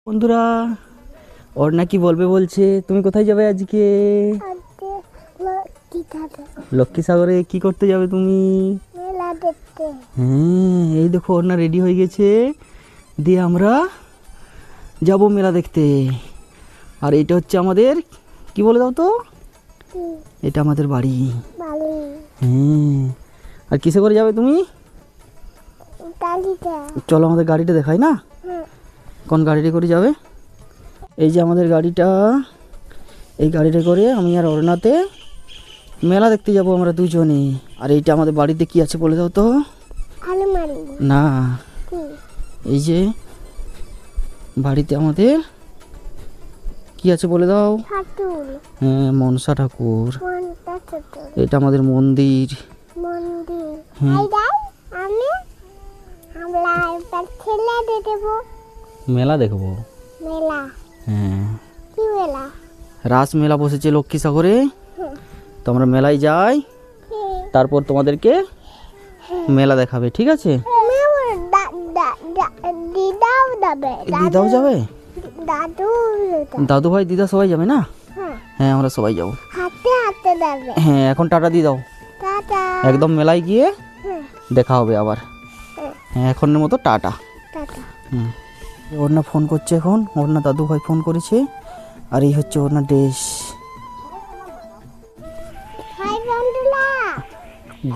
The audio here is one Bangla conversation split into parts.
বন্ধুরা ওর নাকি বলবে বলছে তুমি কোথায় যাবে আজকে? লক্ষ্মী সাগরে। কি করতে যাবে তুমি? মেলা দেখতে। হ্যাঁ এই দেখো ওর না রেডি হয়ে গেছে, দিয়ে আমরা যাব মেলা দেখতে। আর এটা হচ্ছে আমাদের, কি বলে দাও তো, এটা আমাদের বাড়ি। হ্যাঁ আর কিসে করে যাবে তুমি? চলো আমাদের গাড়িটা দেখাই না, কোন গাড়িটা করে যাবে। এই যে আমাদের গাড়িটা, এই গাড়িটা করে আমি আর অরুণাতে মেলা দেখতে যাব আমরা দুজনে। আর এইটা আমাদের বাড়িতে কি আছে বলে দাও তো? না, এই যে বাড়িতে আমাদের কি আছে বলে দাও? হ্যাঁ মনসা ঠাকুর। এটা আমাদের মন্দির। মেলা দেখবো। হ্যাঁ রাস মেলা বসেছে লক্ষ্মী সাগরে, তো আমরা মেলায় যাই, তারপর তোমাদেরকে মেলা দেখাবে, ঠিক আছে? দিদাও যাবে, দাদু ভাই দিদা সবাই যাবে না? হ্যাঁ আমরা সবাই যাবো। হ্যাঁ এখন টাটা দিয়ে দাও, একদম মেলায় গিয়ে দেখা হবে আবার। হ্যাঁ এখনের মতো টাটা। ওর না ফোন করছে এখন, ওর না দাদু ভাই ফোন করেছে। আর এই হচ্ছে ওর না ড্রেস।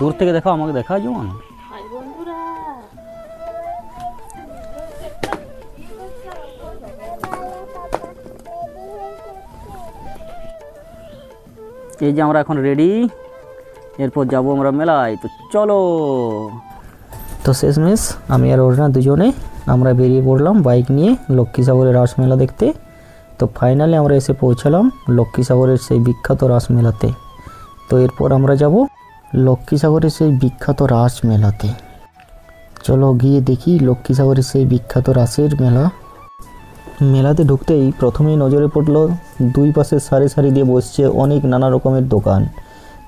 দূর থেকে দেখো, আমাকে দেখা যেমন। এই যে আমরা এখন রেডি, এরপর যাবো আমরা মেলায়, তো চলো। তো শেষমেশ আমি আর ওর না দুজনে আমরা বেরিয়ে পড়লাম বাইক নিয়ে লক্ষ্মী সাগরের রাস মেলা দেখতে। তো ফাইনালি আমরা এসে পৌঁছালাম লক্ষ্মী সাগরের সেই বিখ্যাত রাস মেলাতে। তো এরপর আমরা যাব লক্ষ্মী সাগরের সেই বিখ্যাত রাস মেলাতে। চলো গিয়ে দেখি লক্ষ্মী সাগরের সেই বিখ্যাত রাসের মেলা। মেলাতে ঢুকতেই প্রথমেই নজরে পড়লো দুই পাশে সারি সারি দিয়ে বসছে অনেক নানা রকমের দোকান।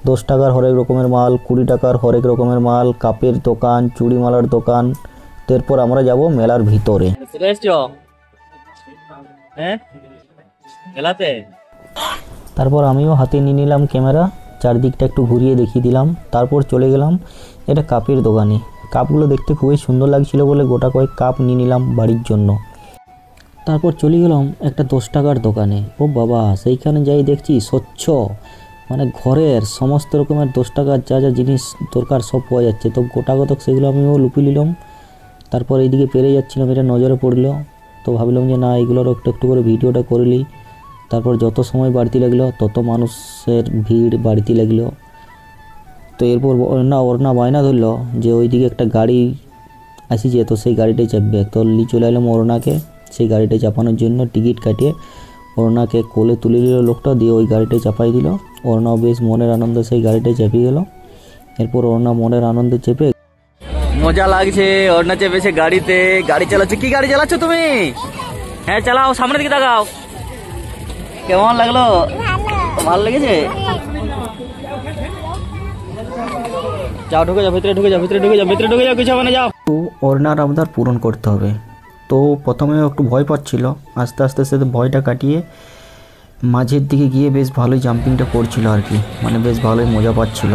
10 টাকার হরেক রকমের মাল, 20 টাকার হরেক রকমের মাল, কাপের দোকান, চুড়িমালার দোকান। এরপর আমরা যাব মেলার ভিতরে। তারপর আমিও হাতে নিয়ে নিলাম ক্যামেরা, চারদিকটা একটু ঘুরিয়ে দেখিয়ে দিলাম। তারপর চলে গেলাম এটা কাপের দোকানে। কাপগুলো দেখতে খুবই সুন্দর লাগছিল বলে গোটা কয়েক কাপ নিয়ে নিলাম বাড়ির জন্য। তারপর চলে গেলাম একটা 10 টাকার দোকানে। ও বাবা, সেইখানে যাই দেখছি স্বচ্ছ, মানে ঘরের সমস্ত রকমের 10 টাকার যা যা জিনিস দরকার সব পাওয়া যাচ্ছে। তো গোটা কতক সেগুলো আমিও লুপি নিলাম। তারপর এইদিকে পেরে যাচ্ছিলাম, এটা নজরে পড়লো, তো ভাবলাম যে না এগুলোর একটু একটু করে ভিডিওটা করে নিই। তারপর যত সময় বাড়তি লাগলো তত মানুষের ভিড় বাড়তি লাগলো। তো এরপর ওর না বায়না ধরলো যে ওইদিকে একটা গাড়ি আসিছে, তো সেই গাড়িটাই চাপবে। তো চলে এলাম অরুণাকে সেই গাড়িটায় চাপানোর জন্য। টিকিট কাটিয়ে অরুণাকে কোলে তুলে দিল লোকটা, দিয়ে ওই গাড়িটায় চাপাই দিল। অরুণাও বেশ মনের আনন্দে সেই গাড়িটায় চাপিয়ে গেল। এরপর অরুণা মনের আনন্দে চেপে, মজা লাগছে, অরুণা চেপেছে গাড়িতে, গাড়ি চালাচ্ছে। কি গাড়ি চালাচ্ছ তুমি? হ্যাঁ চালাও, সামনের দিকে তাকাও। কেমন লাগলো? ভালো লেগেছে? যাও ঢুকে যাও, ভিতরে ঢুকে যাও, ভিতরে ঢুকে যাও, ভিতরে ঢুকে যাও, কিছু হবে না, যাও। তো অরুণার আবদার পূরণ করতে হবে। তো প্রথমে একটু ভয় পাচ্ছিল, আস্তে আস্তে সে ভয়টা কাটিয়ে মাঝের দিকে গিয়ে বেশ ভালোই জাম্পিংটা করছিল আর কি, মানে বেশ ভালোই মজা পাচ্ছিল।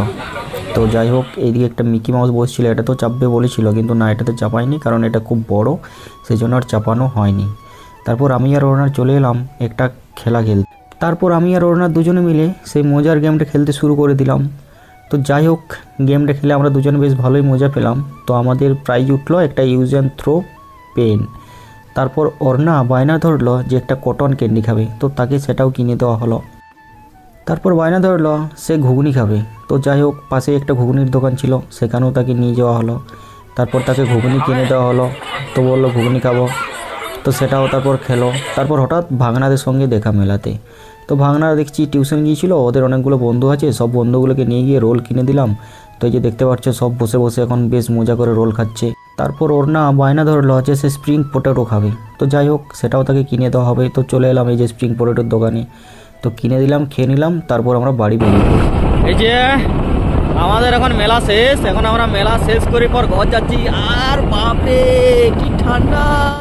তো যাই হোক, এইদিকে একটা মিকি মাউস বসছিল, এটা তো চাপবে বলেছিল, কিন্তু না এটাতে চাপায়নি, কারণ এটা খুব বড়, সেই জন্য আর চাপানো হয়নি। তারপর আমি আর অরুণা চলে এলাম একটা খেলা খেলতে। তারপর আমি আর অরুণা দুজনে মিলে সেই মজার গেমটা খেলতে শুরু করে দিলাম। তো যাই হোক, গেমটা খেলে আমরা দুজনে বেশ ভালোই মজা পেলাম। তো আমাদের প্রাইজ উঠলো একটা ইউজ অ্যান্ড থ্রো পেন। তারপর অরুণা বায়না ধরলো যে একটা কটন ক্যান্ডি খাবে, তো তাকে সেটাও কিনে দেওয়া হলো। তারপর বায়না ধরলো সে ঘুগনি খাবে। তো যাই হোক, পাশে একটা ঘুগনির দোকান ছিল, সেখানেও তাকে নিয়ে যাওয়া হলো। তারপর তাকে ঘুগনি কিনে দেওয়া হলো, তো বললো ঘুগনি খাবো, তো সেটাও তারপর খেলো। তারপর হঠাৎ ভাগনাদের সঙ্গে দেখা মেলাতে। তো ভাগনারা দেখছি টিউশন গিয়েছিলো, ওদের অনেকগুলো বন্ধু আছে, সব বন্ধুগুলোকে নিয়ে গিয়ে রোল কিনে দিলাম। তো এই যে দেখতে পাচ্ছ সব বসে বসে এখন বেশ মজা করে রোল খাচ্ছে। তারপর ওর না বায়না ধরলো যে সে স্প্রিং পটেটো খাবে। তো যাই হোক, সেটাও তাকে কিনে দেওয়া হবে। তো চলে এলাম এই যে স্প্রিং পটেটোর দোকানে, তো কিনে দিলাম, খেয়ে নিলাম। তারপর আমরা বাড়ি বেরিয়ে পড়ি। এই যে আমাদের এখন মেলা শেষ, এখন আমরা মেলা শেষ করে পর ঘর যাচ্ছি। আর বাপরে কি ঠান্ডা!